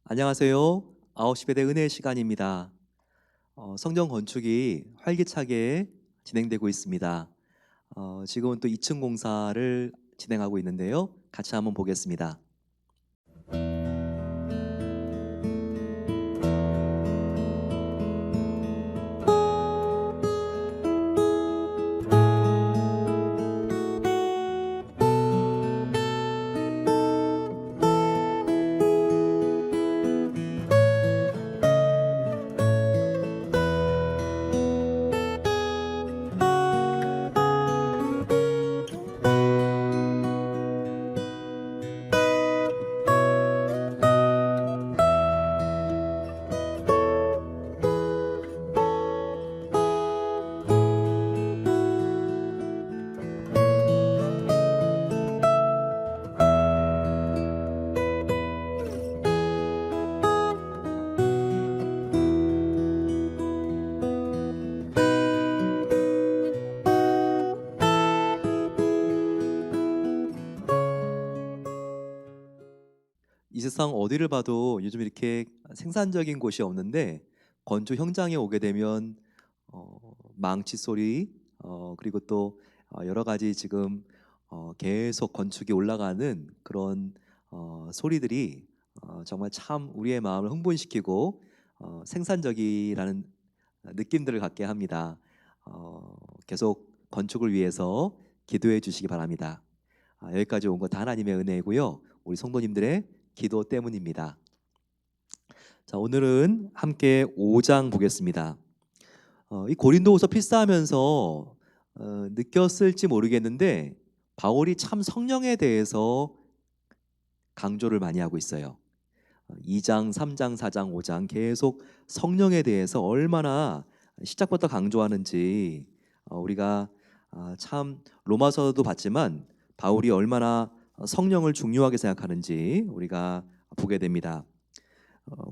안녕하세요. 9시 배대 은혜의 시간입니다. 성전 건축이 활기차게 진행되고 있습니다. 지금은 또 2층 공사를 진행하고 있는데요. 같이 한번 보겠습니다. 이 세상 어디를 봐도 요즘 이렇게 생산적인 곳이 없는데 건축 현장에 오게 되면 망치 소리, 그리고 또 여러 가지 지금 계속 건축이 올라가는 그런 소리들이 정말 참 우리의 마음을 흥분시키고 생산적이라는 느낌들을 갖게 합니다. 계속 건축을 위해서 기도해 주시기 바랍니다. 여기까지 온 것 다 하나님의 은혜이고요. 우리 성도님들의 기도 때문입니다. 자, 오늘은 함께 5장 보겠습니다. 이 고린도후서 필사하면서 느꼈을지 모르겠는데 바울이 참 성령에 대해서 강조를 많이 하고 있어요. 2장, 3장, 4장, 5장 계속 성령에 대해서 얼마나 시작부터 강조하는지 우리가 참 로마서도 봤지만 바울이 얼마나 성령을 중요하게 생각하는지 우리가 보게 됩니다.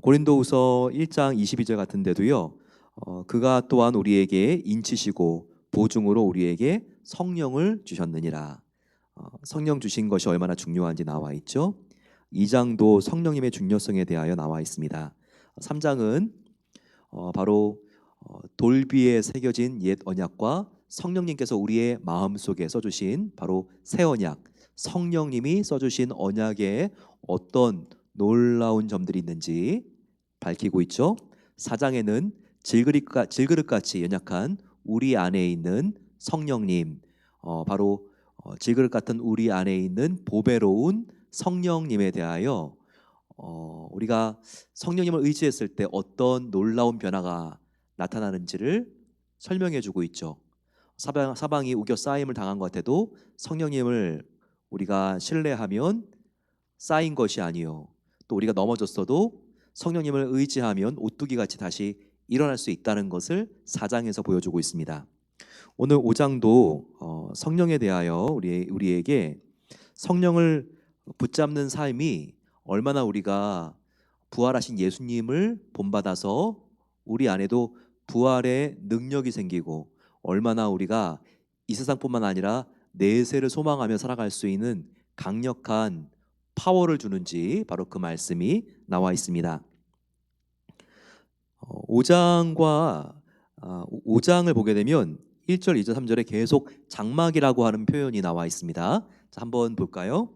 고린도후서 1장 22절 같은 데도요. 그가 또한 우리에게 인치시고 보증으로 우리에게 성령을 주셨느니라. 성령 주신 것이 얼마나 중요한지 나와 있죠. 2장도 성령님의 중요성에 대하여 나와 있습니다. 3장은 바로 돌비에 새겨진 옛 언약과 성령님께서 우리의 마음속에 써주신 바로 새 언약, 성령님이 써주신 언약에 어떤 놀라운 점들이 있는지 밝히고 있죠. 4장에는 질그릇같이 연약한 우리 안에 있는 성령님, 바로 질그릇 같은 우리 안에 있는 보배로운 성령님에 대하여 우리가 성령님을 의지했을 때 어떤 놀라운 변화가 나타나는지를 설명해 주고 있죠. 사방이 우겨 쌓임을 당한 것 같아도 성령님을 우리가 신뢰하면 쌓인 것이 아니요, 또 우리가 넘어졌어도 성령님을 의지하면 오뚜기 같이 다시 일어날 수 있다는 것을 4장에서 보여주고 있습니다. 오늘 5장도 성령에 대하여 우리에게 성령을 붙잡는 삶이 얼마나 우리가 부활하신 예수님을 본받아서 우리 안에도 부활의 능력이 생기고 얼마나 우리가 이 세상뿐만 아니라 내세를 소망하며 살아갈 수 있는 강력한 파워를 주는지 바로 그 말씀이 나와 있습니다. 5장을 보게 되면 1절, 2절, 3절에 계속 장막이라고 하는 표현이 나와 있습니다. 자, 한번 볼까요?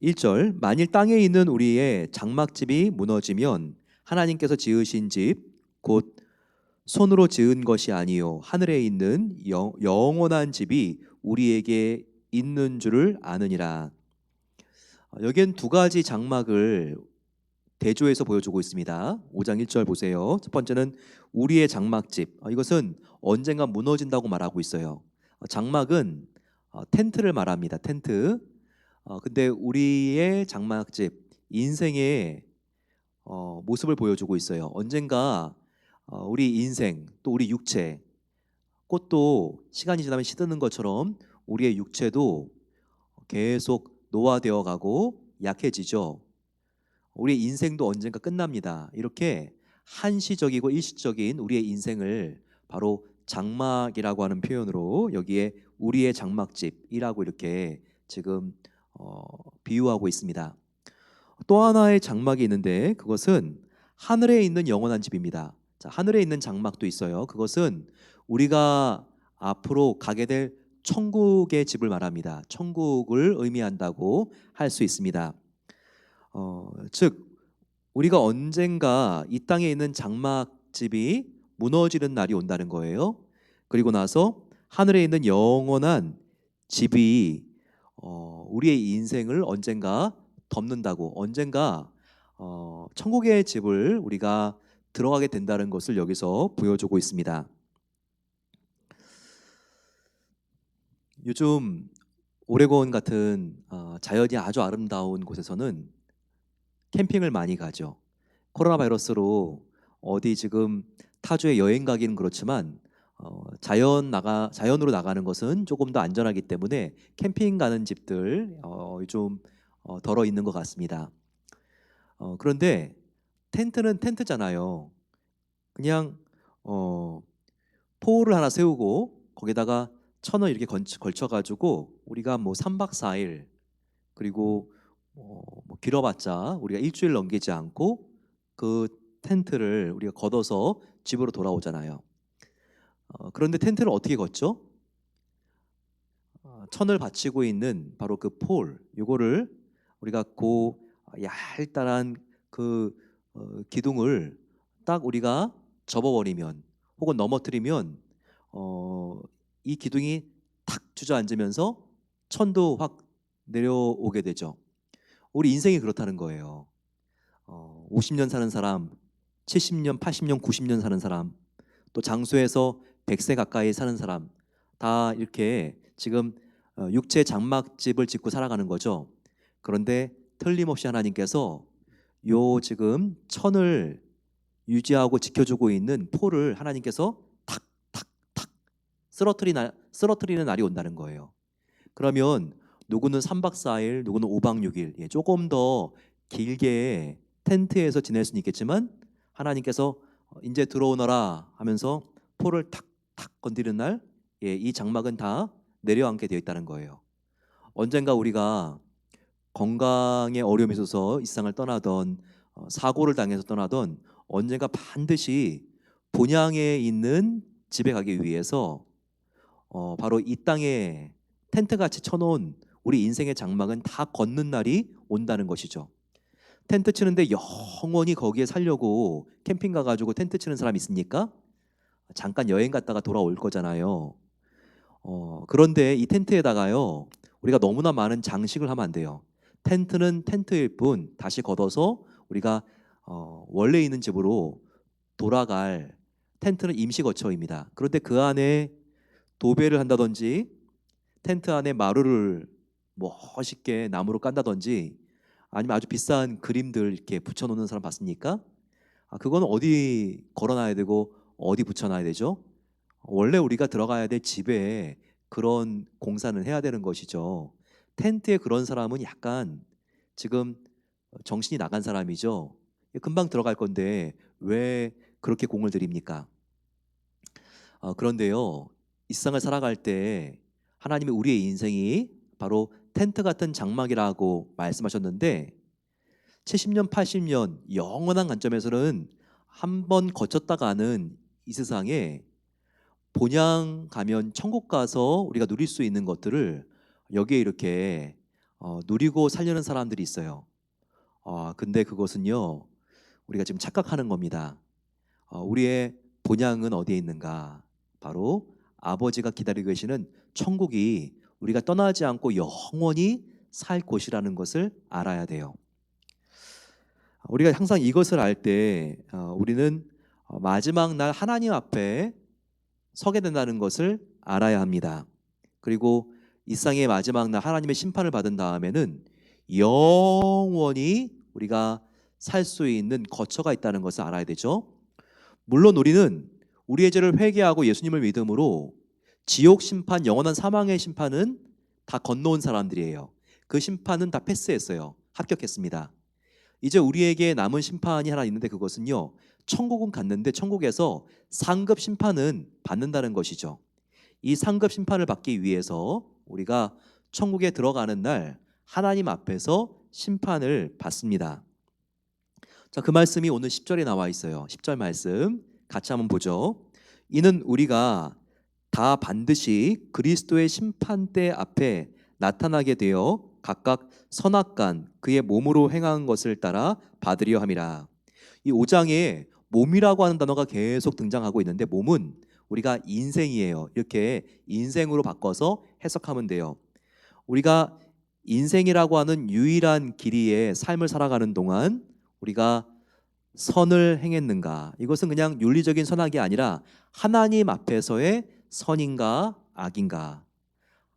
1절, 만일 땅에 있는 우리의 장막집이 무너지면 하나님께서 지으신 집 곧 손으로 지은 것이 아니요 하늘에 있는 영원한 집이 우리에게 있는 줄을 아느니라. 여기엔 두 가지 장막을 대조해서 보여주고 있습니다. 5장 1절 보세요. 첫 번째는 우리의 장막집. 이것은 언젠가 무너진다고 말하고 있어요. 장막은 텐트를 말합니다. 텐트. 근데 우리의 장막집, 인생의 모습을 보여주고 있어요. 언젠가 우리 인생, 또 우리 육체, 꽃도 시간이 지나면 시드는 것처럼 우리의 육체도 계속 노화되어 가고 약해지죠. 우리의 인생도 언젠가 끝납니다. 이렇게 한시적이고 일시적인 우리의 인생을 바로 장막이라고 하는 표현으로 여기에 우리의 장막집이라고 이렇게 지금 비유하고 있습니다. 또 하나의 장막이 있는데 그것은 하늘에 있는 영원한 집입니다. 자, 하늘에 있는 장막도 있어요. 그것은 우리가 앞으로 가게 될 천국의 집을 말합니다. 천국을 의미한다고 할 수 있습니다. 즉 우리가 언젠가 이 땅에 있는 장막집이 무너지는 날이 온다는 거예요. 그리고 나서 하늘에 있는 영원한 집이 우리의 인생을 언젠가 덮는다고, 언젠가 천국의 집을 우리가 들어가게 된다는 것을 여기서 보여주고 있습니다. 요즘 오레곤 같은 자연이 아주 아름다운 곳에서는 캠핑을 많이 가죠. 코로나 바이러스로 어디 지금 타주에 여행 가기는 그렇지만 자연으로 나가는 것은 조금 더 안전하기 때문에 캠핑 가는 집들 요즘 덜어 있는 것 같습니다. 그런데 텐트는 텐트잖아요. 그냥 포를 하나 세우고 거기다가 천을 이렇게 걸쳐가지고 우리가 뭐 3박 4일 그리고 뭐 길어봤자 우리가 일주일 넘기지 않고 그 텐트를 우리가 걷어서 집으로 돌아오잖아요. 그런데 텐트를 어떻게 걷죠? 천을 받치고 있는 바로 그 폴, 요거를 우리가 얄짤한 그 기둥을 딱 우리가 접어버리면 혹은 넘어뜨리면 이 기둥이 탁 주저앉으면서 천도 확 내려오게 되죠. 우리 인생이 그렇다는 거예요. 50년 사는 사람, 70년, 80년, 90년 사는 사람, 또 장수에서 100세 가까이 사는 사람 다 이렇게 지금 육체 장막집을 짓고 살아가는 거죠. 그런데 틀림없이 하나님께서 요 지금 천을 유지하고 지켜주고 있는 포를 하나님께서 탁탁탁 쓰러뜨리는 날이 온다는 거예요. 그러면 누구는 3박 4일, 누구는 5박 6일, 조금 더 길게 텐트에서 지낼 수는 있겠지만 하나님께서 이제 들어오너라 하면서 포를 탁탁 건드리는 날, 이 장막은 다 내려앉게 되어 있다는 거예요. 언젠가 우리가 건강에 어려움이 있어서 이 세상을 떠나던 사고를 당해서 떠나던 언젠가 반드시 본향에 있는 집에 가기 위해서 바로 이 땅에 텐트같이 쳐놓은 우리 인생의 장막은 다 걷는 날이 온다는 것이죠. 텐트 치는데 영원히 거기에 살려고 캠핑 가가지고 텐트 치는 사람 있습니까? 잠깐 여행 갔다가 돌아올 거잖아요. 그런데 이 텐트에다가요, 우리가 너무나 많은 장식을 하면 안 돼요. 텐트는 텐트일 뿐 다시 걷어서 우리가 원래 있는 집으로 돌아갈 텐트는 임시 거처입니다. 그런데 그 안에 도배를 한다든지 텐트 안에 마루를 멋있게 나무로 깐다든지 아니면 아주 비싼 그림들 이렇게 붙여놓는 사람 봤습니까? 그건 어디 걸어놔야 되고 어디 붙여놔야 되죠? 원래 우리가 들어가야 될 집에 그런 공사는 해야 되는 것이죠. 텐트에 그런 사람은 약간 지금 정신이 나간 사람이죠. 금방 들어갈 건데 왜 그렇게 공을 들입니까? 그런데요, 이 세상을 살아갈 때 하나님이 우리의 인생이 바로 텐트 같은 장막이라고 말씀하셨는데 70년, 80년 영원한 관점에서는 한 번 거쳤다 가는 이 세상에 본향 가면 천국 가서 우리가 누릴 수 있는 것들을 여기에 이렇게 누리고 살려는 사람들이 있어요. 근데 그것은요, 우리가 지금 착각하는 겁니다. 우리의 본향은 어디에 있는가? 바로 아버지가 기다리고 계시는 천국이 우리가 떠나지 않고 영원히 살 곳이라는 것을 알아야 돼요. 우리가 항상 이것을 알 때 우리는 마지막 날 하나님 앞에 서게 된다는 것을 알아야 합니다. 그리고 이 세상의 마지막 날 하나님의 심판을 받은 다음에는 영원히 우리가 살 수 있는 거처가 있다는 것을 알아야 되죠. 물론 우리는 우리의 죄를 회개하고 예수님을 믿음으로 지옥 심판, 영원한 사망의 심판은 다 건너온 사람들이에요. 그 심판은 다 패스했어요. 합격했습니다. 이제 우리에게 남은 심판이 하나 있는데 그것은요, 천국은 갔는데 천국에서 상급 심판은 받는다는 것이죠. 이 상급 심판을 받기 위해서 우리가 천국에 들어가는 날 하나님 앞에서 심판을 받습니다. 자, 그 말씀이 오늘 10절에 나와 있어요. 10절 말씀 같이 한번 보죠. 이는 우리가 다 반드시 그리스도의 심판대 앞에 나타나게 되어 각각 선악간 그의 몸으로 행한 것을 따라 받으려 함이라. 이 5장에 몸이라고 하는 단어가 계속 등장하고 있는데, 몸은 우리가 인생이에요. 이렇게 인생으로 바꿔서 해석하면 돼요. 우리가 인생이라고 하는 유일한 길이의 삶을 살아가는 동안 우리가 선을 행했는가? 이것은 그냥 윤리적인 선악이 아니라 하나님 앞에서의 선인가 악인가?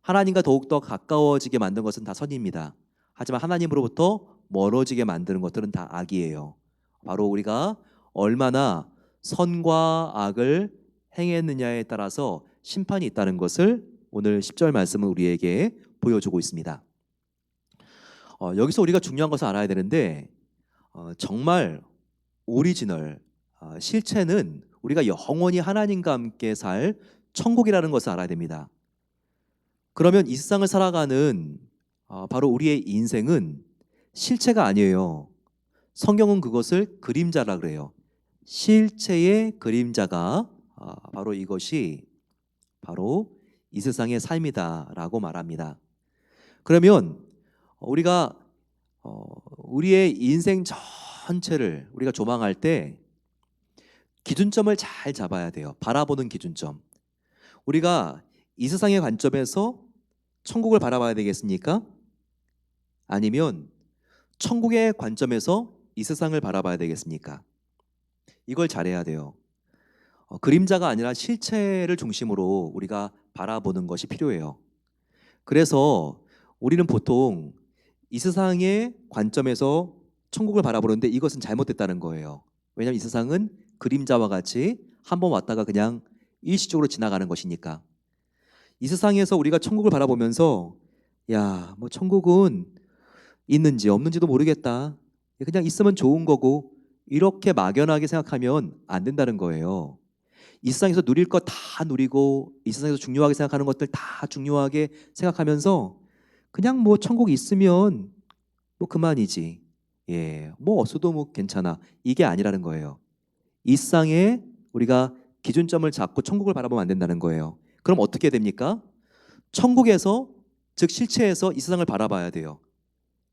하나님과 더욱더 가까워지게 만든 것은 다 선입니다. 하지만 하나님으로부터 멀어지게 만드는 것들은 다 악이에요. 바로 우리가 얼마나 선과 악을 행했느냐에 따라서 심판이 있다는 것을 오늘 10절 말씀은 우리에게 보여주고 있습니다. 여기서 우리가 중요한 것을 알아야 되는데, 정말 오리지널, 실체는 우리가 영원히 하나님과 함께 살 천국이라는 것을 알아야 됩니다. 그러면 이 세상을 살아가는 바로 우리의 인생은 실체가 아니에요. 성경은 그것을 그림자라 그래요. 실체의 그림자가 바로 이것이 바로 이 세상의 삶이다라고 말합니다. 그러면 우리가 우리의 인생 전체를 우리가 조망할 때 기준점을 잘 잡아야 돼요. 바라보는 기준점. 우리가 이 세상의 관점에서 천국을 바라봐야 되겠습니까? 아니면 천국의 관점에서 이 세상을 바라봐야 되겠습니까? 이걸 잘해야 돼요. 그림자가 아니라 실체를 중심으로 우리가 바라보는 것이 필요해요. 그래서 우리는 보통 이 세상의 관점에서 천국을 바라보는데 이것은 잘못됐다는 거예요. 왜냐하면 이 세상은 그림자와 같이 한번 왔다가 그냥 일시적으로 지나가는 것이니까. 이 세상에서 우리가 천국을 바라보면서 야, 뭐 천국은 있는지 없는지도 모르겠다. 그냥 있으면 좋은 거고, 이렇게 막연하게 생각하면 안 된다는 거예요. 이 세상에서 누릴 것 다 누리고 이 세상에서 중요하게 생각하는 것들 다 중요하게 생각하면서 그냥 뭐 천국이 있으면 뭐 그만이지. 예, 뭐 없어도 뭐 괜찮아. 이게 아니라는 거예요. 이 세상에 우리가 기준점을 잡고 천국을 바라보면 안 된다는 거예요. 그럼 어떻게 됩니까? 천국에서, 즉 실체에서 이 세상을 바라봐야 돼요.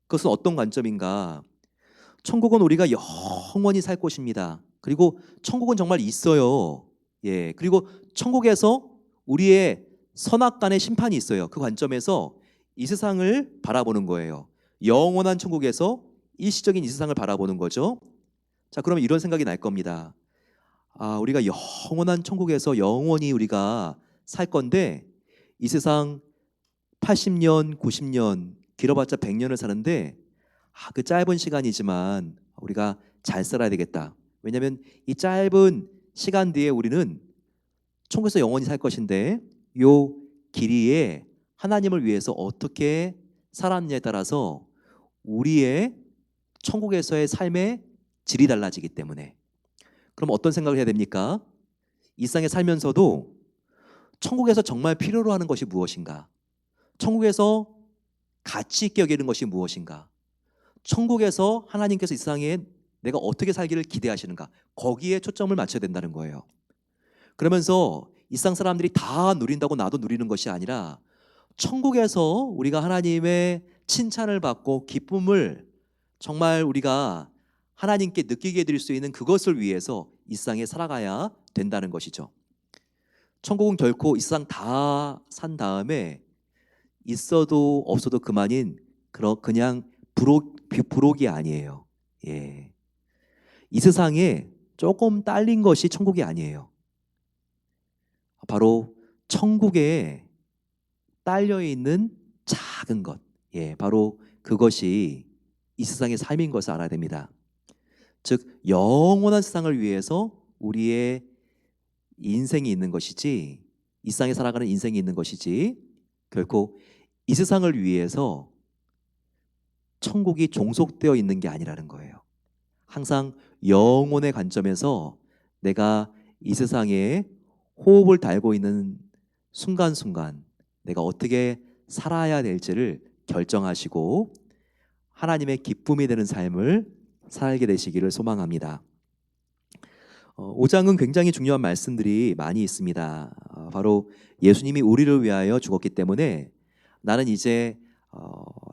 그것은 어떤 관점인가? 천국은 우리가 영원히 살 곳입니다. 그리고 천국은 정말 있어요. 예, 그리고 천국에서 우리의 선악간의 심판이 있어요. 그 관점에서 이 세상을 바라보는 거예요. 영원한 천국에서 일시적인 이 세상을 바라보는 거죠. 자, 그러면 이런 생각이 날 겁니다. 우리가 영원한 천국에서 영원히 우리가 살 건데 이 세상 80년, 90년, 길어봤자 100년을 사는데 그 짧은 시간이지만 우리가 잘 살아야 되겠다. 왜냐하면 이 짧은 시간 뒤에 우리는 천국에서 영원히 살 것인데 요 길이에 하나님을 위해서 어떻게 살았느냐에 따라서 우리의 천국에서의 삶의 질이 달라지기 때문에. 그럼 어떤 생각을 해야 됩니까? 이 세상에 살면서도 천국에서 정말 필요로 하는 것이 무엇인가? 천국에서 가치 있게 여기는 것이 무엇인가? 천국에서 하나님께서 이 세상에 내가 어떻게 살기를 기대하시는가? 거기에 초점을 맞춰야 된다는 거예요. 그러면서 이 세상 사람들이 다 누린다고 나도 누리는 것이 아니라 천국에서 우리가 하나님의 칭찬을 받고 기쁨을 정말 우리가 하나님께 느끼게 해드릴 수 있는 그것을 위해서 이 세상에 살아가야 된다는 것이죠. 천국은 결코 이 세상 다 산 다음에 있어도 없어도 그만인 그냥 부록이 아니에요. 예. 이 세상에 조금 딸린 것이 천국이 아니에요. 바로 천국에 딸려 있는 작은 것, 예, 바로 그것이 이 세상의 삶인 것을 알아야 됩니다. 즉 영원한 세상을 위해서 우리의 인생이 있는 것이지, 이 세상에 살아가는 인생이 있는 것이지, 결코 이 세상을 위해서 천국이 종속되어 있는 게 아니라는 거예요. 항상 영혼의 관점에서 내가 이 세상에 호흡을 달고 있는 순간순간 내가 어떻게 살아야 될지를 결정하시고 하나님의 기쁨이 되는 삶을 살게 되시기를 소망합니다. 5장은 굉장히 중요한 말씀들이 많이 있습니다. 바로 예수님이 우리를 위하여 죽었기 때문에 나는 이제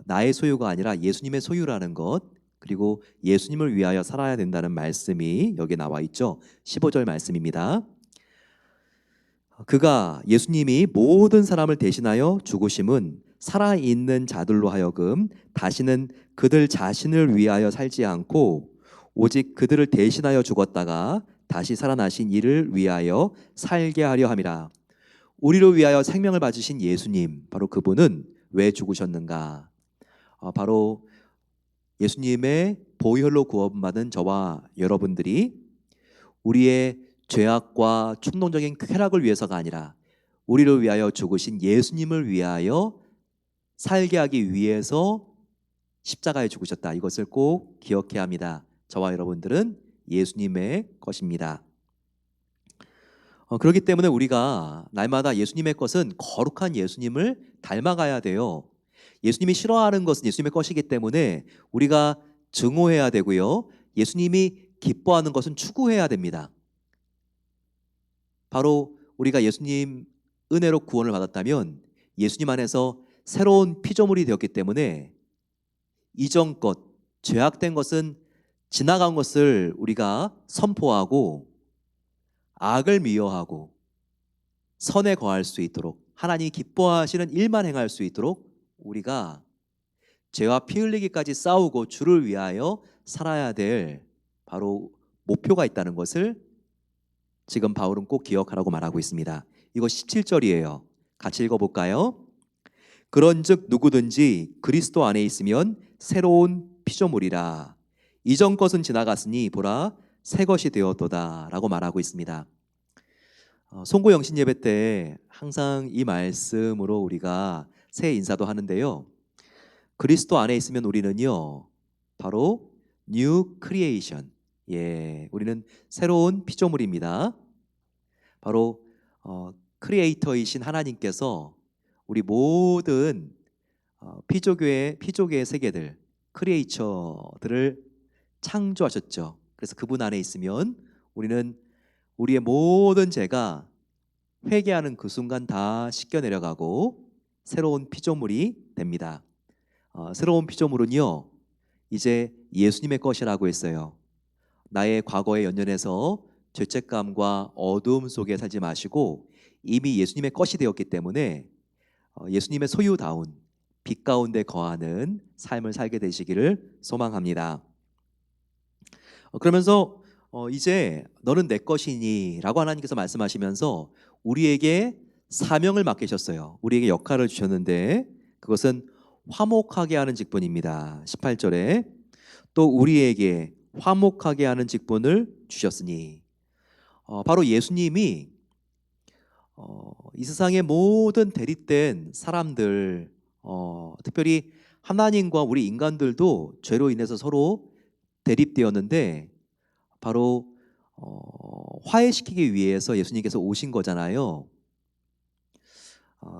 나의 소유가 아니라 예수님의 소유라는 것, 그리고 예수님을 위하여 살아야 된다는 말씀이 여기 나와 있죠. 15절 말씀입니다. 그가 예수님이 모든 사람을 대신하여 죽으심은 살아있는 자들로 하여금 다시는 그들 자신을 위하여 살지 않고 오직 그들을 대신하여 죽었다가 다시 살아나신 이를 위하여 살게 하려 함이라. 우리를 위하여 생명을 바치신 예수님, 바로 그분은 왜 죽으셨는가? 바로 예수님의 보혈로 구원받은 저와 여러분들이 우리의 죄악과 충동적인 쾌락을 위해서가 아니라 우리를 위하여 죽으신 예수님을 위하여 살게 하기 위해서 십자가에 죽으셨다. 이것을 꼭 기억해야 합니다. 저와 여러분들은 예수님의 것입니다. 그렇기 때문에 우리가 날마다 예수님의 것은 거룩한 예수님을 닮아가야 돼요. 예수님이 싫어하는 것은 예수님의 것이기 때문에 우리가 증오해야 되고요. 예수님이 기뻐하는 것은 추구해야 됩니다. 바로 우리가 예수님 은혜로 구원을 받았다면 예수님 안에서 새로운 피조물이 되었기 때문에 이전 것, 죄악된 것은 지나간 것을 우리가 선포하고 악을 미워하고 선에 거할 수 있도록 하나님이 기뻐하시는 일만 행할 수 있도록 우리가 죄와 피 흘리기까지 싸우고 주를 위하여 살아야 될 바로 목표가 있다는 것을 지금 바울은 꼭 기억하라고 말하고 있습니다. 이거 17절이에요. 같이 읽어볼까요? 그런즉 누구든지 그리스도 안에 있으면 새로운 피조물이라. 이전 것은 지나갔으니 보라 새 것이 되었도다 라고 말하고 있습니다. 송구 영신 예배 때 항상 이 말씀으로 우리가 새 인사도 하는데요. 그리스도 안에 있으면 우리는요 바로 뉴 크리에이션, 우리는 새로운 피조물입니다. 바로 크리에이터이신 하나님께서 우리 모든 피조계의 세계들, 크리에이처들을 창조하셨죠. 그래서 그분 안에 있으면 우리는 우리의 모든 죄가 회개하는 그 순간 다 씻겨 내려가고 새로운 피조물이 됩니다. 새로운 피조물은요 이제 예수님의 것이라고 했어요. 나의 과거에 연연해서 죄책감과 어두움 속에 살지 마시고 이미 예수님의 것이 되었기 때문에 예수님의 소유다운 빛 가운데 거하는 삶을 살게 되시기를 소망합니다. 그러면서 이제 너는 내 것이니 라고 하나님께서 말씀하시면서 우리에게 사명을 맡기셨어요. 우리에게 역할을 주셨는데 그것은 화목하게 하는 직분입니다. 18절에 또 우리에게 화목하게 하는 직분을 주셨으니 바로 예수님이 이 세상의 모든 대립된 사람들, 특별히 하나님과 우리 인간들도 죄로 인해서 서로 대립되었는데 바로 화해시키기 위해서 예수님께서 오신 거잖아요.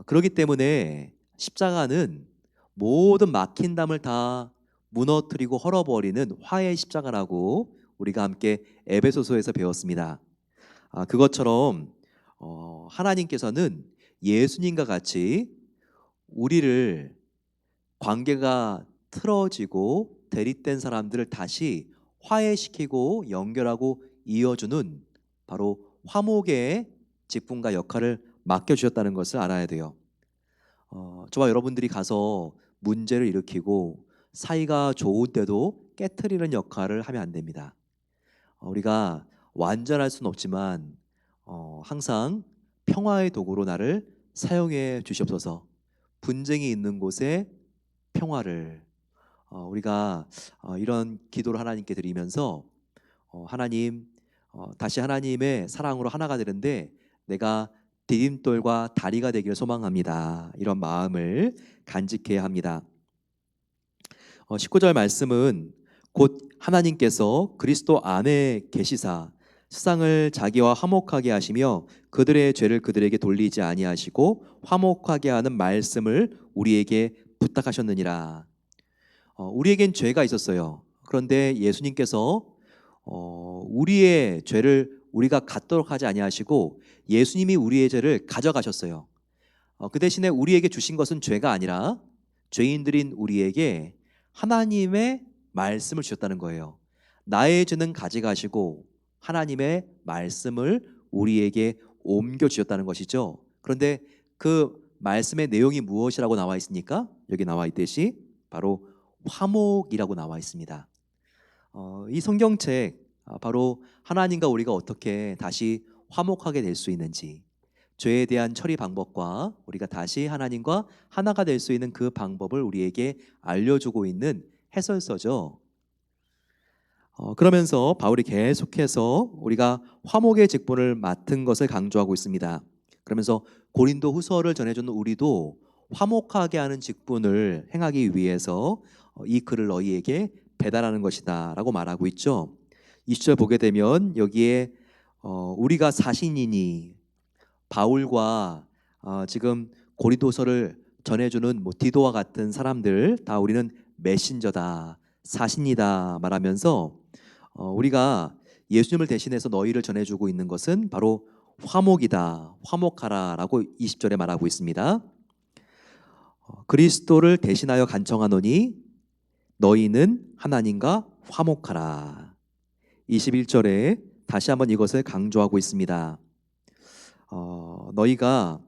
그렇기 때문에 십자가는 모든 막힌 담을 다 무너뜨리고 헐어버리는 화해의 십자가라고 우리가 함께 에베소서에서 배웠습니다. 그것처럼 하나님께서는 예수님과 같이 우리를 관계가 틀어지고 대립된 사람들을 다시 화해시키고 연결하고 이어주는 바로 화목의 직분과 역할을 맡겨주셨다는 것을 알아야 돼요. 저와 여러분들이 가서 문제를 일으키고 사이가 좋은데도 깨트리는 역할을 하면 안 됩니다. 우리가 완전할 수는 없지만 항상 평화의 도구로 나를 사용해 주시옵소서. 분쟁이 있는 곳에 평화를 우리가 이런 기도를 하나님께 드리면서 하나님 다시 하나님의 사랑으로 하나가 되는데 내가 디딤돌과 다리가 되기를 소망합니다. 이런 마음을 간직해야 합니다. 19절 말씀은 곧 하나님께서 그리스도 안에 계시사 세상을 자기와 화목하게 하시며 그들의 죄를 그들에게 돌리지 아니하시고 화목하게 하는 말씀을 우리에게 부탁하셨느니라. 우리에겐 죄가 있었어요. 그런데 예수님께서 우리의 죄를 우리가 갖도록 하지 아니하시고 예수님이 우리의 죄를 가져가셨어요. 그 대신에 우리에게 주신 것은 죄가 아니라 죄인들인 우리에게 하나님의 말씀을 주셨다는 거예요. 나의 죄는 가져가시고 하나님의 말씀을 우리에게 옮겨 주셨다는 것이죠. 그런데 그 말씀의 내용이 무엇이라고 나와 있습니까? 여기 나와 있듯이 바로 화목이라고 나와 있습니다. 이 성경책 바로 하나님과 우리가 어떻게 다시 화목하게 될 수 있는지, 죄에 대한 처리 방법과 우리가 다시 하나님과 하나가 될 수 있는 그 방법을 우리에게 알려주고 있는 해설서죠. 그러면서 바울이 계속해서 우리가 화목의 직분을 맡은 것을 강조하고 있습니다. 그러면서 고린도 후서를 전해주는 우리도 화목하게 하는 직분을 행하기 위해서 이 글을 너희에게 배달하는 것이다 라고 말하고 있죠. 20절 보게 되면 여기에 우리가 사신이니, 바울과 지금 고린도서를 전해주는 디도와 같은 사람들 다 우리는 메신저다, 사신이다 말하면서 우리가 예수님을 대신해서 너희를 전해주고 있는 것은 바로 화목이다, 화목하라 라고 20절에 말하고 있습니다. 그리스도를 대신하여 간청하노니 너희는 하나님과 화목하라. 21절에 다시 한번 이것을 강조하고 있습니다. 너희가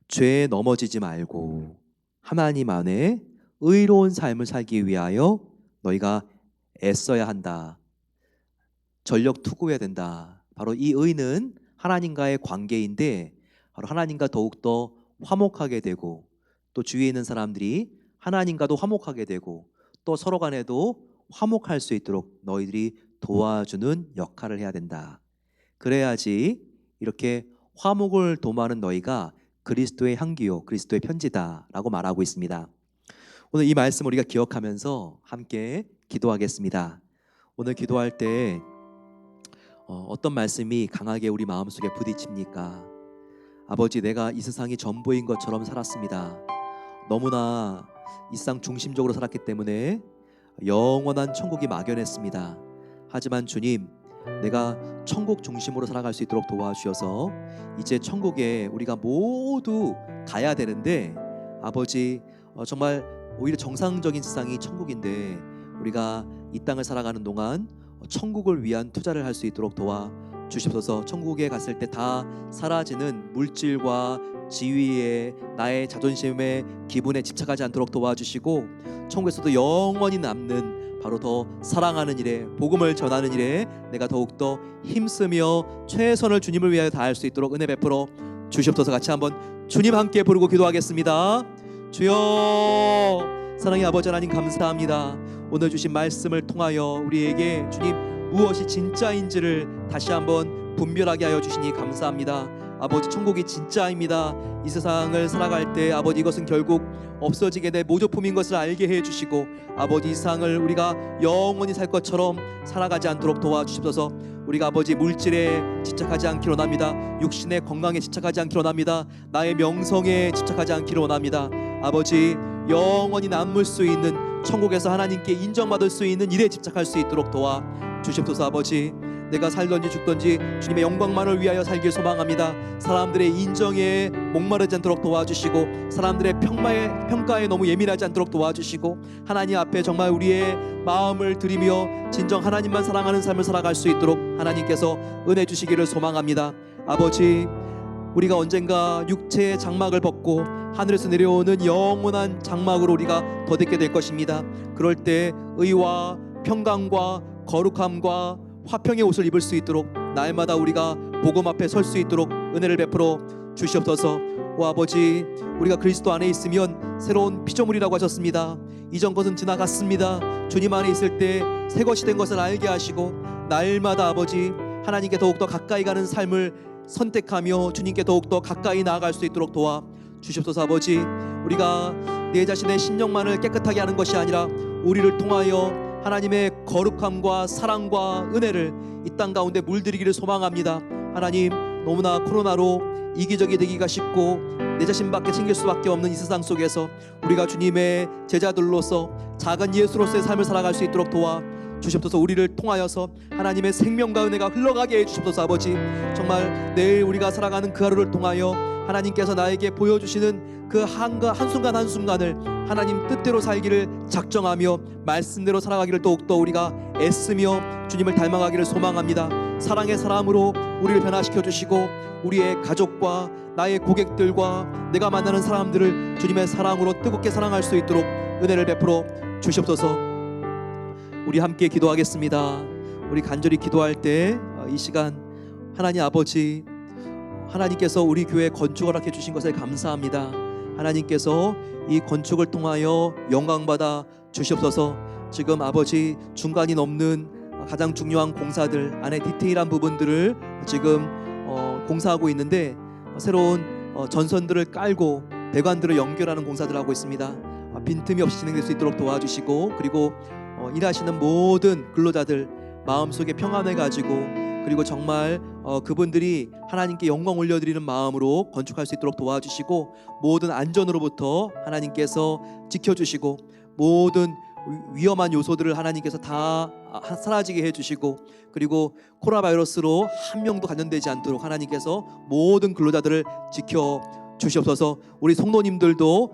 죄에 넘어지지 말고 하나님 안에 의로운 삶을 살기 위하여 너희가 애써야 한다. 전력 투구해야 된다. 바로 이 의는 하나님과의 관계인데 바로 하나님과 더욱더 화목하게 되고 또 주위에 있는 사람들이 하나님과도 화목하게 되고 또 서로 간에도 화목할 수 있도록 너희들이 도와주는 역할을 해야 된다. 그래야지 이렇게 화목을 도모하는 너희가 그리스도의 향기요, 그리스도의 편지다라고 말하고 있습니다. 오늘 이 말씀 우리가 기억하면서 함께 기도하겠습니다. 오늘 기도할 때 어떤 말씀이 강하게 우리 마음속에 부딪힙니까? 아버지, 내가 이 세상이 전부인 것처럼 살았습니다. 너무나 이 세상 중심적으로 살았기 때문에 영원한 천국이 막연했습니다. 하지만 주님, 내가 천국 중심으로 살아갈 수 있도록 도와주셔서 이제 천국에 우리가 모두 가야 되는데 아버지, 정말 오히려 정상적인 세상이 천국인데 우리가 이 땅을 살아가는 동안 천국을 위한 투자를 할 수 있도록 도와주시옵소서. 천국에 갔을 때 다 사라지는 물질과 지위에 나의 자존심에 기분에 집착하지 않도록 도와주시고 천국에서도 영원히 남는 바로 더 사랑하는 일에, 복음을 전하는 일에 내가 더욱더 힘쓰며 최선을 주님을 위하여 다할 수 있도록 은혜 베풀어 주시옵소서. 같이 한번 주님 함께 부르고 기도하겠습니다. 주여, 사랑의 아버지 하나님 감사합니다. 오늘 주신 말씀을 통하여 우리에게 주님 무엇이 진짜인지를 다시 한번 분별하게 하여 주시니 감사합니다. 아버지, 천국이 진짜입니다. 이 세상을 살아갈 때 아버지, 이것은 결국 없어지게 될 모조품인 것을 알게 해주시고 아버지, 이 세상을 우리가 영원히 살 것처럼 살아가지 않도록 도와주십소서. 우리가 아버지 물질에 집착하지 않기로 원합니다. 육신의 건강에 집착하지 않기로 원합니다. 나의 명성에 집착하지 않기로 원합니다. 아버지, 영원히 남을 수 있는 천국에서 하나님께 인정받을 수 있는 일에 집착할 수 있도록 도와주십소서. 아버지, 내가 살든지 죽든지 주님의 영광만을 위하여 살길 소망합니다. 사람들의 인정에 목마르지 않도록 도와주시고 사람들의 평가에 너무 예민하지 않도록 도와주시고 하나님 앞에 정말 우리의 마음을 드리며 진정 하나님만 사랑하는 삶을 살아갈 수 있도록 하나님께서 은혜 주시기를 소망합니다. 아버지, 우리가 언젠가 육체의 장막을 벗고 하늘에서 내려오는 영원한 장막으로 우리가 덧입게 될 것입니다. 그럴 때 의와 평강과 거룩함과 화평의 옷을 입을 수 있도록 날마다 우리가 복음 앞에 설 수 있도록 은혜를 베풀어 주시옵소서. 오 아버지, 우리가 그리스도 안에 있으면 새로운 피조물이라고 하셨습니다. 이전 것은 지나갔습니다. 주님 안에 있을 때 새 것이 된 것을 알게 하시고 날마다 아버지 하나님께 더욱더 가까이 가는 삶을 선택하며 주님께 더욱더 가까이 나아갈 수 있도록 도와주시옵소서. 아버지, 우리가 내 자신의 신령만을 깨끗하게 하는 것이 아니라 우리를 통하여 하나님의 거룩함과 사랑과 은혜를 이 땅 가운데 물들이기를 소망합니다. 하나님, 너무나 코로나로 이기적이 되기가 쉽고 내 자신밖에 챙길 수밖에 없는 이 세상 속에서 우리가 주님의 제자들로서 작은 예수로서의 삶을 살아갈 수 있도록 도와 주시옵소서. 우리를 통하여서 하나님의 생명과 은혜가 흘러가게 해주시옵소서. 아버지, 정말 내일 우리가 살아가는 그 하루를 통하여 하나님께서 나에게 보여주시는 그 한순간 한순간을 하나님 뜻대로 살기를 작정하며 말씀대로 살아가기를 더욱더 우리가 애쓰며 주님을 닮아가기를 소망합니다. 사랑의 사람으로 우리를 변화시켜 주시고 우리의 가족과 나의 고객들과 내가 만나는 사람들을 주님의 사랑으로 뜨겁게 사랑할 수 있도록 은혜를 베풀어 주시옵소서. 우리 함께 기도하겠습니다. 우리 간절히 기도할 때 이 시간 하나님 아버지, 하나님께서 우리 교회 건축을 허락해 주신 것에 감사합니다. 하나님께서 이 건축을 통하여 영광받아 주시옵소서. 지금 아버지 중간이 넘는 가장 중요한 공사들 안에 디테일한 부분들을 지금 공사하고 있는데 새로운 전선들을 깔고 배관들을 연결하는 공사들을 하고 있습니다. 빈틈이 없이 진행될 수 있도록 도와주시고, 그리고 일하시는 모든 근로자들 마음속에 평안을 가지고, 그리고 정말 그분들이 하나님께 영광 올려드리는 마음으로 건축할 수 있도록 도와주시고, 모든 안전으로부터 하나님께서 지켜주시고, 모든 위험한 요소들을 하나님께서 다 사라지게 해주시고, 그리고 코로나 바이러스로 한 명도 감염되지 않도록 하나님께서 모든 근로자들을 지켜 주시옵소서. 우리 성도님들도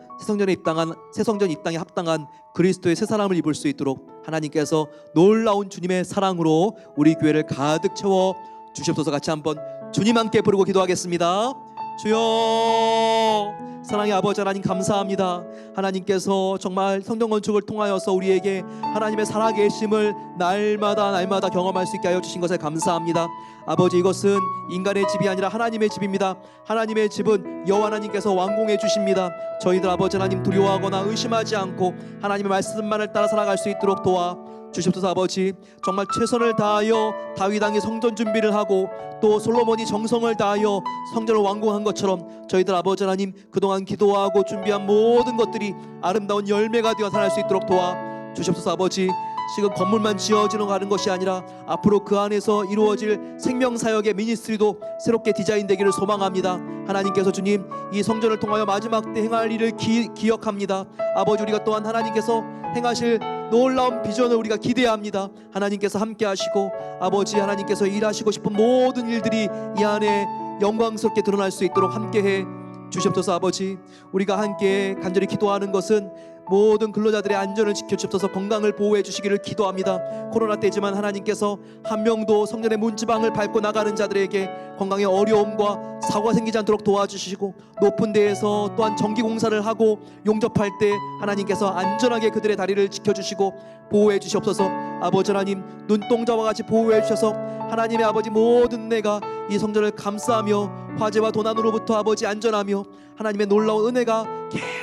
새 성전 입당에 합당한 그리스도의 새 사람을 입을 수 있도록 하나님께서 놀라운 주님의 사랑으로 우리 교회를 가득 채워 주시옵소서. 같이 한번 주님 함께 부르고 기도하겠습니다. 주여, 사랑의 아버지 하나님 감사합니다. 하나님께서 정말 성전 건축을 통하여서 우리에게 하나님의 살아계심을 날마다 경험할 수 있게 하여 주신 것에 감사합니다. 아버지, 이것은 인간의 집이 아니라 하나님의 집입니다. 하나님의 집은 여호와 하나님께서 완공해 주십니다. 저희들 아버지 하나님 두려워하거나 의심하지 않고 하나님의 말씀만을 따라 살아갈 수 있도록 도와 주시옵소서. 아버지, 정말 최선을 다하여 다윗 왕이 성전 준비를 하고 또 솔로몬이 정성을 다하여 성전을 완공한 것처럼 저희들 아버지 하나님 그동안 기도하고 준비한 모든 것들이 아름다운 열매가 되어 살아갈 수 있도록 도와 주시옵소서. 아버지, 지금 건물만 지어지는 가는 것이 아니라 앞으로 그 안에서 이루어질 생명사역의 미니스트리도 새롭게 디자인되기를 소망합니다. 하나님께서 주님 이 성전을 통하여 마지막 때 행할 일을 기억합니다. 아버지, 우리가 또한 하나님께서 행하실 놀라운 비전을 우리가 기대합니다. 하나님께서 함께 하시고 아버지 하나님께서 일하시고 싶은 모든 일들이 이 안에 영광스럽게 드러날 수 있도록 함께해 주시옵소서. 아버지, 우리가 함께 간절히 기도하는 것은 모든 근로자들의 안전을 지켜주셔서 건강을 보호해 주시기를 기도합니다. 코로나 때지만 하나님께서 한 명도 성전의 문지방을 밟고 나가는 자들에게 건강에 어려움과 사고가 생기지 않도록 도와주시고, 높은 데에서 또한 전기 공사를 하고 용접할 때 하나님께서 안전하게 그들의 다리를 지켜주시고 보호해 주시옵소서. 아버지 하나님, 눈동자와 같이 보호해 주셔서 하나님의 아버지 모든 은혜가 이 성전을 감싸며 화재와 도난으로부터 아버지 안전하며 하나님의 놀라운 은혜가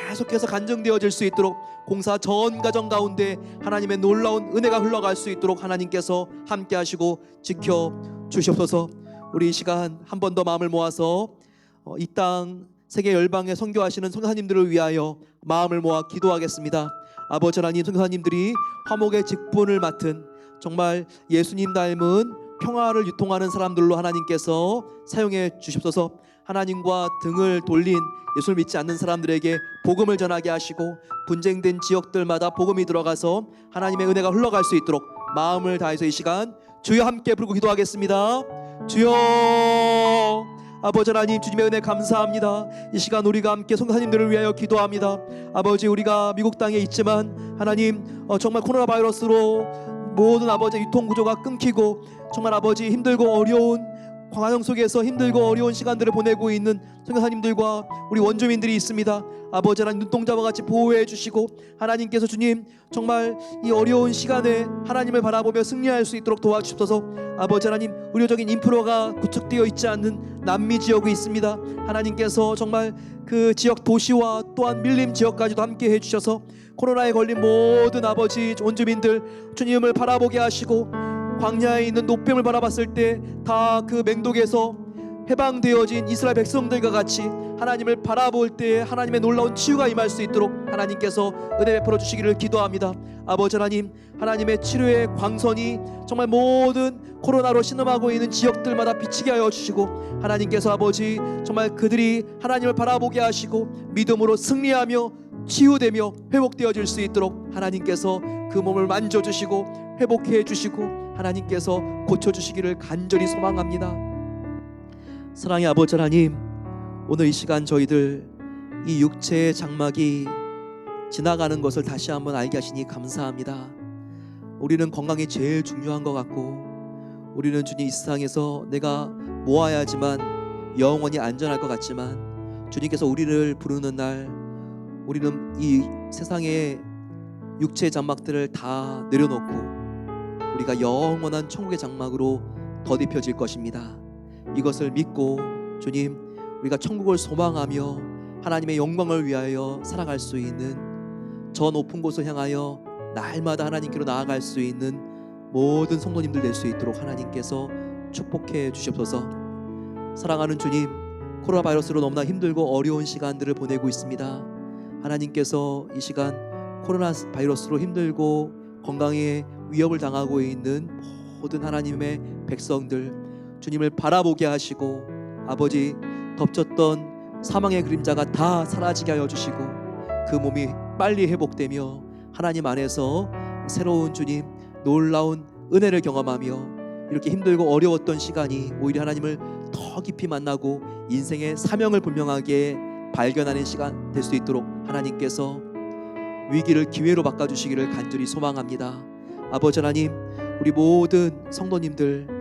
계속해서 간증되어질 수 있도록 공사 전 과정 가운데 하나님의 놀라운 은혜가 흘러갈 수 있도록 하나님께서 함께 하시고 지켜 주시옵소서. 우리 이 시간 한 번 더 마음을 모아서 이 땅 세계 열방에 선교하시는 선교사님들을 위하여 마음을 모아 기도하겠습니다. 아버지 하나님, 선교사님들이 화목의 직분을 맡은 정말 예수님 닮은 평화를 유통하는 사람들로 하나님께서 사용해 주십소서. 하나님과 등을 돌린 예수를 믿지 않는 사람들에게 복음을 전하게 하시고 분쟁된 지역들마다 복음이 들어가서 하나님의 은혜가 흘러갈 수 있도록 마음을 다해서 이 시간 주여 함께 부르고 기도하겠습니다. 주여, 아버지 하나님, 주님의 은혜 감사합니다. 이 시간 우리가 함께 선교사님들을 위하여 기도합니다. 아버지, 우리가 미국 땅에 있지만 하나님 정말 코로나 바이러스로 모든 아버지 유통구조가 끊기고 정말 아버지 힘들고 어려운 과정 속에서 힘들고 어려운 시간들을 보내고 있는 선교사님들과 우리 원주민들이 있습니다. 아버지 하나님, 눈동자와 같이 보호해 주시고 하나님께서 주님 정말 이 어려운 시간에 하나님을 바라보며 승리할 수 있도록 도와주십소서. 아버지 하나님, 의료적인 인프라가 구축되어 있지 않는 남미 지역이 있습니다. 하나님께서 정말 그 지역 도시와 또한 밀림 지역까지도 함께 해주셔서 코로나에 걸린 모든 아버지 원주민들 주님을 바라보게 하시고 광야에 있는 노뱀을 바라봤을 때 다 그 맹독에서 해방되어진 이스라엘 백성들과 같이 하나님을 바라볼 때 하나님의 놀라운 치유가 임할 수 있도록 하나님께서 은혜 베풀어 주시기를 기도합니다. 아버지 하나님, 하나님의 치료의 광선이 정말 모든 코로나로 신음하고 있는 지역들마다 비치게 하여 주시고, 하나님께서 아버지 정말 그들이 하나님을 바라보게 하시고 믿음으로 승리하며 치유되며 회복되어질 수 있도록 하나님께서 그 몸을 만져주시고 회복해 주시고 하나님께서 고쳐주시기를 간절히 소망합니다. 사랑의 아버지 하나님, 오늘 이 시간 저희들 이 육체의 장막이 지나가는 것을 다시 한번 알게 하시니 감사합니다. 우리는 건강이 제일 중요한 것 같고, 우리는 주님 이 세상에서 내가 모아야지만 영원히 안전할 것 같지만, 주님께서 우리를 부르는 날 우리는 이 세상의 육체의 장막들을 다 내려놓고 우리가 영원한 천국의 장막으로 덧입혀질 것입니다. 이것을 믿고 주님, 우리가 천국을 소망하며 하나님의 영광을 위하여 살아갈 수 있는, 저 높은 곳을 향하여 날마다 하나님께로 나아갈 수 있는 모든 성도님들 될 수 있도록 하나님께서 축복해 주시옵소서. 사랑하는 주님, 코로나 바이러스로 너무나 힘들고 어려운 시간들을 보내고 있습니다. 하나님께서 이 시간 코로나 바이러스로 힘들고 건강에 위협을 당하고 있는 모든 하나님의 백성들, 주님을 바라보게 하시고 아버지 덮쳤던 사망의 그림자가 다 사라지게 하여 주시고 그 몸이 빨리 회복되며 하나님 안에서 새로운 주님 놀라운 은혜를 경험하며 이렇게 힘들고 어려웠던 시간이 오히려 하나님을 더 깊이 만나고 인생의 사명을 분명하게 발견하는 시간 될 수 있도록 하나님께서 위기를 기회로 바꿔주시기를 간절히 소망합니다. 아버지 하나님, 우리 모든 성도님들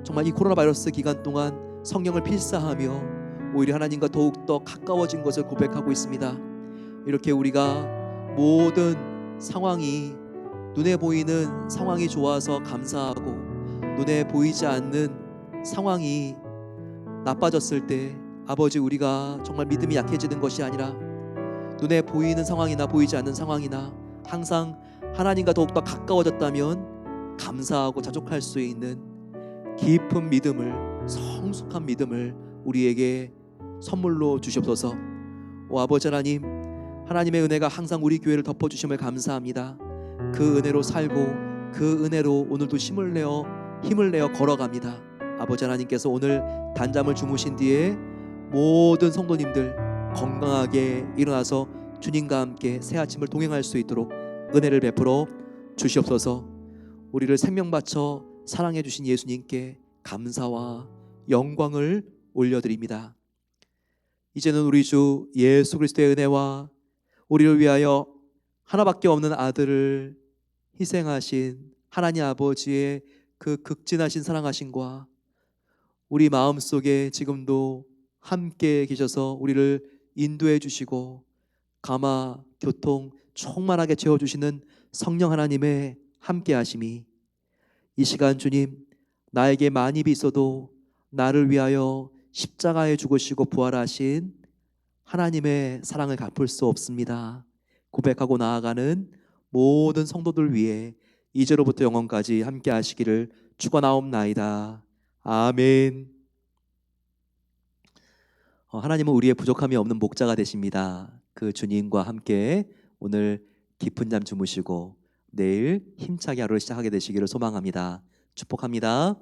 정말 이 코로나 바이러스 기간 동안 성령을 필사하며 오히려 하나님과 더욱더 가까워진 것을 고백하고 있습니다. 이렇게 우리가 모든 상황이 눈에 보이는 상황이 좋아서 감사하고 눈에 보이지 않는 상황이 나빠졌을 때 아버지, 우리가 정말 믿음이 약해지는 것이 아니라 눈에 보이는 상황이나 보이지 않는 상황이나 항상 하나님과 더욱더 가까워졌다면 감사하고 자족할 수 있는 깊은 믿음을, 성숙한 믿음을 우리에게 선물로 주시옵소서. 오 아버지 하나님, 하나님의 은혜가 항상 우리 교회를 덮어주심을 감사합니다. 그 은혜로 살고 그 은혜로 오늘도 힘을 내어 걸어갑니다. 아버지 하나님께서 오늘 단잠을 주무신 뒤에 모든 성도님들 건강하게 일어나서 주님과 함께 새 아침을 동행할 수 있도록 은혜를 베풀어 주시옵소서. 우리를 생명 바쳐 사랑해 주신 예수님께 감사와 영광을 올려드립니다. 이제는 우리 주 예수 그리스도의 은혜와 우리를 위하여 하나밖에 없는 아들을 희생하신 하나님 아버지의 그 극진하신 사랑하심과 우리 마음속에 지금도 함께 계셔서 우리를 인도해 주시고 감화, 교통 충만하게 채워주시는 성령 하나님의 함께 하심이 이 시간 주님, 나에게 만입이 있어도 나를 위하여 십자가에 죽으시고 부활하신 하나님의 사랑을 갚을 수 없습니다. 고백하고 나아가는 모든 성도들 위해 이제로부터 영원까지 함께 하시기를 축원하옵나이다. 아멘. 하나님은 우리의 부족함이 없는 목자가 되십니다. 그 주님과 함께 오늘 깊은 잠 주무시고 내일 힘차게 하루를 시작하게 되시기를 소망합니다. 축복합니다.